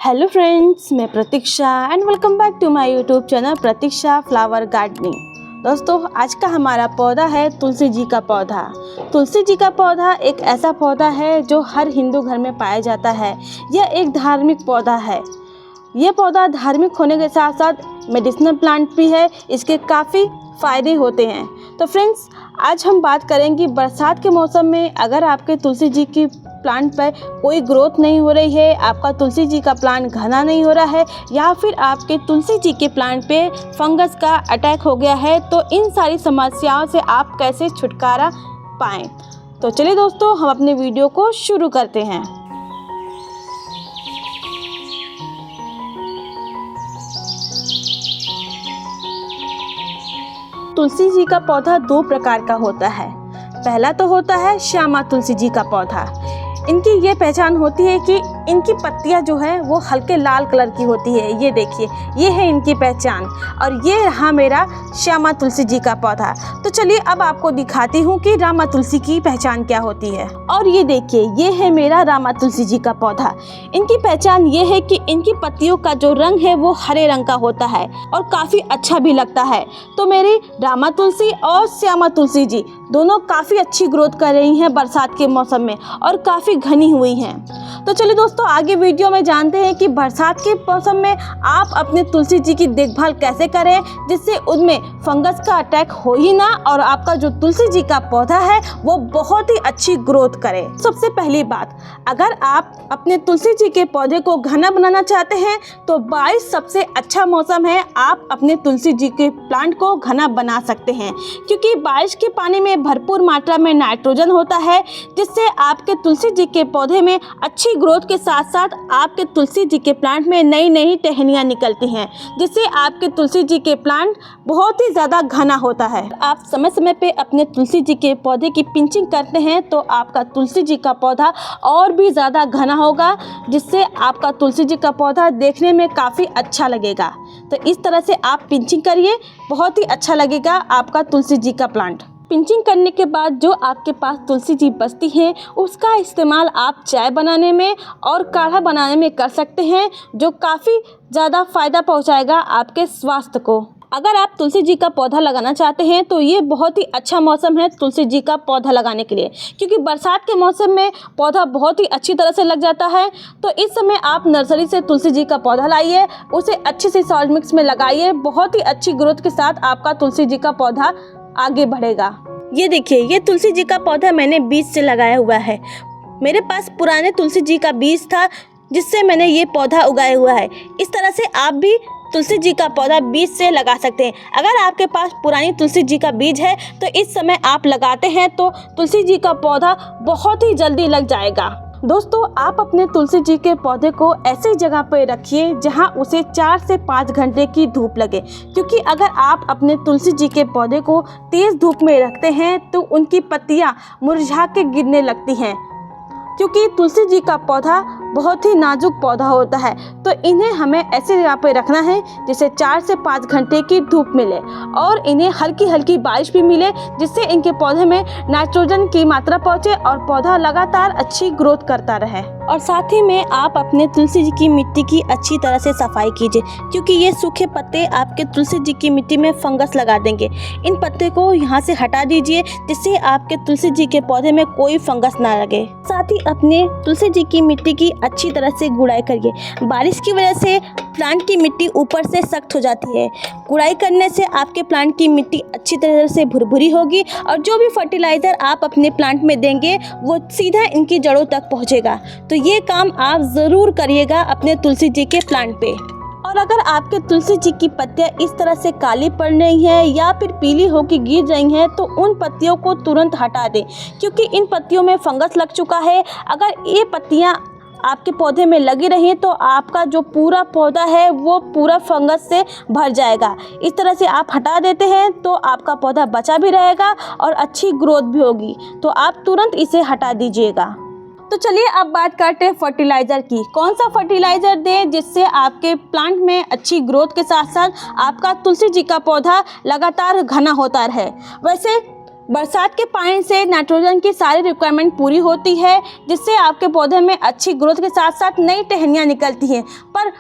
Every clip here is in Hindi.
हेलो फ्रेंड्स, मैं Pratiksha and welcome back to my YouTube channel Pratiksha flower gardening. दोस्तों, आज का हमारा पौधा है तुलसी जी का पौधा। तुलसी जी का पौधा एक ऐसा पौधा है जो हर हिंदू घर में पाया जाता है। यह एक धार्मिक पौधा है। यह पौधा धार्मिक होने के साथ साथ मेडिसिनल प्लांट भी है। इसके काफ़ी फ़ायदे होते हैं। तो फ्रेंड्स, आज हम बात करेंगे बरसात के मौसम में अगर आपके तुलसी जी की प्लांट पर कोई ग्रोथ नहीं हो रही है, आपका तुलसी जी का प्लांट घना नहीं हो रहा है, या फिर आपके तुलसी जी के प्लांट पे फंगस का अटैक हो गया है, तो इन सारी समस्याओं से आप कैसे छुटकारा पाएँ। तो चलिए दोस्तों, हम अपने वीडियो को शुरू करते हैं। तुलसी जी का पौधा दो प्रकार का होता है। पहला तो होता है श्यामा तुलसी जी का पौधा। इनकी ये पहचान होती है कि इनकी पत्तियां जो है वो हल्के लाल कलर की होती है। ये देखिए, ये है इनकी पहचान। और ये रहा मेरा श्यामा तुलसी जी का पौधा। तो चलिए अब आपको दिखाती हूँ कि रामा तुलसी की पहचान क्या होती है। और ये देखिए, ये है मेरा रामा तुलसी जी का पौधा। इनकी पहचान ये है कि इनकी पत्तियों का जो रंग है वो हरे रंग का होता है और काफ़ी अच्छा भी लगता है। तो मेरी रामा तुलसी और श्यामा तुलसी जी दोनों काफ़ी अच्छी ग्रोथ कर रही हैं बरसात के मौसम में और काफ़ी घनी हुई हैं। तो चलिए दोस्तों, आगे वीडियो में जानते हैं कि बरसात के मौसम में आप अपने तुलसी जी की देखभाल कैसे करें जिससे उनमें फंगस का अटैक हो ही ना और आपका जो तुलसी जी का पौधा है वो बहुत ही अच्छी ग्रोथ करे। सबसे पहली बात, अगर आप अपने तुलसी जी के पौधे को घना बनाना चाहते हैं तो बारिश सबसे अच्छा मौसम है। आप अपने तुलसी जी के प्लांट को घना बना सकते हैं क्योंकि बारिश के पानी में भरपूर मात्रा में नाइट्रोजन होता है जिससे आपके तुलसी जी के पौधे में अच्छी ग्रोथ के साथ साथ आपके तुलसी जी के प्लांट में नई नई टहनियाँ निकलती हैं जिससे आपके तुलसी जी के प्लांट बहुत ही ज़्यादा घना होता है। आप समय समय पे अपने तुलसी जी के पौधे की पिंचिंग करते हैं तो आपका तुलसी जी का पौधा और भी ज़्यादा घना होगा जिससे आपका तुलसी जी का पौधा देखने में काफ़ी अच्छा लगेगा। तो इस तरह से आप पिंचिंग करिए, बहुत ही अच्छा लगेगा आपका तुलसी जी का प्लांट। पिंचिंग करने के बाद जो आपके पास तुलसी जी बचती है उसका इस्तेमाल आप चाय बनाने में और काढ़ा बनाने में कर सकते हैं जो काफ़ी ज़्यादा फ़ायदा पहुंचाएगा आपके स्वास्थ्य को। अगर आप तुलसी जी का पौधा लगाना चाहते हैं तो ये बहुत ही अच्छा मौसम है तुलसी जी का पौधा लगाने के लिए क्योंकि बरसात के मौसम में पौधा बहुत ही अच्छी तरह से लग जाता है। तो इस समय आप नर्सरी से तुलसी जी का पौधा लाइए, उसे अच्छे से सॉइल मिक्स में लगाइए। बहुत ही अच्छी ग्रोथ के साथ आपका तुलसी जी का पौधा आगे बढ़ेगा। ये देखिए, ये तुलसी जी का पौधा मैंने बीज से लगाया हुआ है। मेरे पास पुराने तुलसी जी का बीज था जिससे मैंने ये पौधा उगाया हुआ है। इस तरह से आप भी तुलसी जी का पौधा बीज से लगा सकते हैं। अगर आपके पास पुरानी तुलसी जी का बीज है तो इस समय आप लगाते हैं तो तुलसी जी का पौधा बहुत ही जल्दी लग जाएगा। दोस्तों, आप अपने तुलसी जी के पौधे को ऐसी जगह पर रखिए जहां उसे 4 से 5 घंटे की धूप लगे क्योंकि अगर आप अपने तुलसी जी के पौधे को तेज़ धूप में रखते हैं तो उनकी पत्तियां मुरझा के गिरने लगती हैं क्योंकि तुलसी जी का पौधा बहुत ही नाजुक पौधा होता है। तो इन्हें हमें ऐसी जगह पर रखना है जिसे 4 से 5 घंटे की धूप मिले और इन्हें हल्की हल्की बारिश भी मिले जिससे इनके पौधे में नाइट्रोजन की मात्रा पहुँचे और पौधा लगातार अच्छी ग्रोथ करता रहे। और साथ ही में आप अपने तुलसी जी की मिट्टी की अच्छी तरह से सफाई कीजिए क्योंकि ये सूखे पत्ते आपके तुलसी जी की मिट्टी में फंगस लगा देंगे। इन पत्ते को यहाँ से हटा दीजिए जिससे आपके तुलसी जी के पौधे में कोई फंगस ना लगे। साथ ही अपने तुलसी जी की मिट्टी की अच्छी तरह से गुड़ाई करिए। बारिश की वजह से प्लांट की मिट्टी ऊपर से सख्त हो जाती है। गुड़ाई करने से आपके प्लांट की मिट्टी अच्छी तरह से भुरभुरी होगी और जो भी फर्टिलाइज़र आप अपने प्लांट में देंगे वो सीधा इनकी जड़ों तक पहुंचेगा। तो ये काम आप ज़रूर करिएगा अपने तुलसी जी के प्लांट पे। और अगर आपके तुलसी जी की पत्तियां इस तरह से काली पड़ रही हैं या फिर पीली होकर गिर रही हैं तो उन पत्तियों को तुरंत हटा दें क्योंकि इन पत्तियों में फंगस लग चुका है। अगर ये पत्तियां आपके पौधे में लगी रही तो आपका जो पूरा पौधा है वो पूरा फंगस से भर जाएगा। इस तरह से आप हटा देते हैं तो आपका पौधा बचा भी रहेगा और अच्छी ग्रोथ भी होगी। तो आप तुरंत इसे हटा दीजिएगा। तो चलिए अब बात करते हैं फर्टिलाइज़र की। कौन सा फर्टिलाइज़र दें जिससे आपके प्लांट में अच्छी ग्रोथ के साथ साथ आपका तुलसी जी का पौधा लगातार घना होता रहे। वैसे बरसात के पानी से नाइट्रोजन की सारी रिक्वायरमेंट पूरी होती है, जिससे आपके पौधे में अच्छी ग्रोथ के साथ साथ नई टहनियाँ निकलती हैं। पर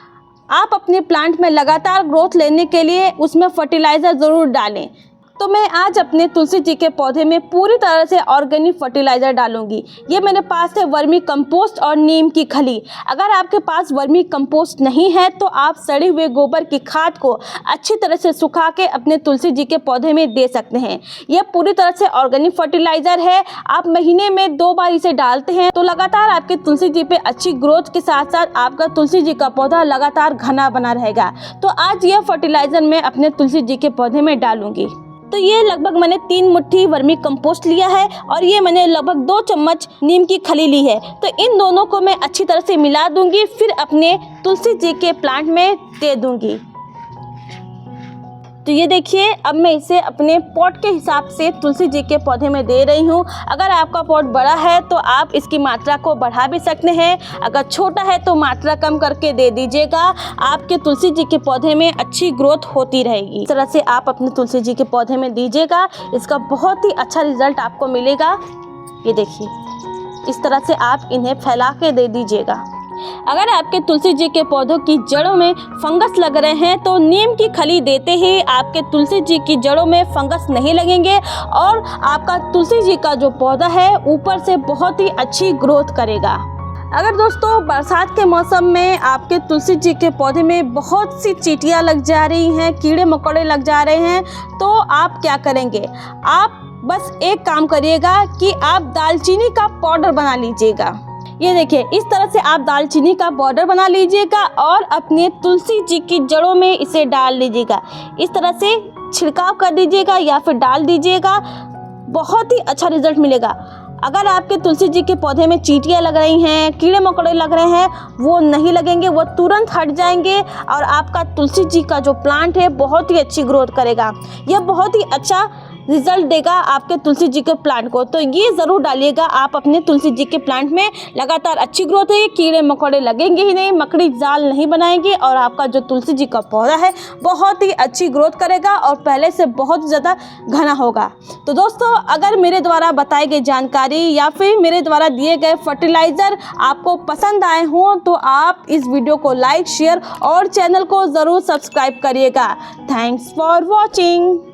आप अपने प्लांट में लगातार ग्रोथ लेने के लिए उसमें फर्टिलाइज़र ज़रूर डालें। तो मैं आज अपने तुलसी जी के पौधे में पूरी तरह से ऑर्गेनिक फर्टिलाइज़र डालूंगी। ये मेरे पास है वर्मी कंपोस्ट और नीम की खली। अगर आपके पास वर्मी कंपोस्ट नहीं है तो आप सड़े हुए गोबर की खाद को अच्छी तरह से सुखा के अपने तुलसी जी के पौधे में दे सकते हैं। यह पूरी तरह से ऑर्गेनिक फर्टिलाइज़र है। आप महीने में 2 बार इसे डालते हैं तो लगातार आपके तुलसी जी पे अच्छी ग्रोथ के साथ साथ आपका तुलसी जी का पौधा लगातार घना बना रहेगा। तो आज यह फर्टिलाइज़र मैं अपने तुलसी जी के पौधे में डालूंगी। तो ये लगभग मैंने 3 मुट्ठी वर्मी कंपोस्ट लिया है और ये मैंने लगभग 2 चम्मच नीम की खली ली है। तो इन दोनों को मैं अच्छी तरह से मिला दूंगी, फिर अपने तुलसी जी के प्लांट में दे दूंगी। तो ये देखिए, अब मैं इसे अपने पॉट के हिसाब से तुलसी जी के पौधे में दे रही हूँ। अगर आपका पॉट बड़ा है तो आप इसकी मात्रा को बढ़ा भी सकते हैं, अगर छोटा है तो मात्रा कम करके दे दीजिएगा। आपके तुलसी जी के पौधे में अच्छी ग्रोथ होती रहेगी। इस तरह से आप अपने तुलसी जी के पौधे में दीजिएगा, इसका बहुत ही अच्छा रिजल्ट आपको मिलेगा। ये देखिए, इस तरह से आप इन्हें फैला के दे दीजिएगा। अगर आपके तुलसी जी के पौधों की जड़ों में फंगस लग रहे हैं तो नीम की खली देते ही आपके तुलसी जी की जड़ों में फंगस नहीं लगेंगे और आपका तुलसी जी का जो पौधा है ऊपर से बहुत ही अच्छी ग्रोथ करेगा। अगर दोस्तों बरसात के मौसम में आपके तुलसी जी के पौधे में बहुत सी चींटियाँ लग जा रही हैं, कीड़े मकोड़े लग जा रहे हैं, तो आप क्या करेंगे? आप बस एक काम करिएगा कि आप दालचीनी का पाउडर बना लीजिएगा। ये देखिए, इस तरह से आप दालचीनी का पाउडर बना लीजिएगा और अपने तुलसी जी की जड़ों में इसे डाल लीजिएगा। इस तरह से छिड़काव कर दीजिएगा या फिर डाल दीजिएगा, बहुत ही अच्छा रिजल्ट मिलेगा। अगर आपके तुलसी जी के पौधे में चींटियाँ लग रही हैं, कीड़े मकोड़े लग रहे हैं, वो नहीं लगेंगे, वो तुरंत हट जाएंगे और आपका तुलसी जी का जो प्लांट है बहुत ही अच्छी ग्रोथ करेगा। यह बहुत ही अच्छा रिजल्ट देगा आपके तुलसी जी के प्लांट को। तो ये ज़रूर डालिएगा आप अपने तुलसी जी के प्लांट में, लगातार अच्छी ग्रोथ है, कीड़े मकोड़े लगेंगे ही नहीं, मकड़ी जाल नहीं बनाएंगे और आपका जो तुलसी जी का पौधा है बहुत ही अच्छी ग्रोथ करेगा और पहले से बहुत ज़्यादा घना होगा। तो दोस्तों, अगर मेरे द्वारा बताई गई जानकारी या फिर मेरे द्वारा दिए गए फर्टिलाइज़र आपको पसंद आए हों तो आप इस वीडियो को लाइक, शेयर और चैनल को ज़रूर सब्सक्राइब करिएगा। Thanks for watching.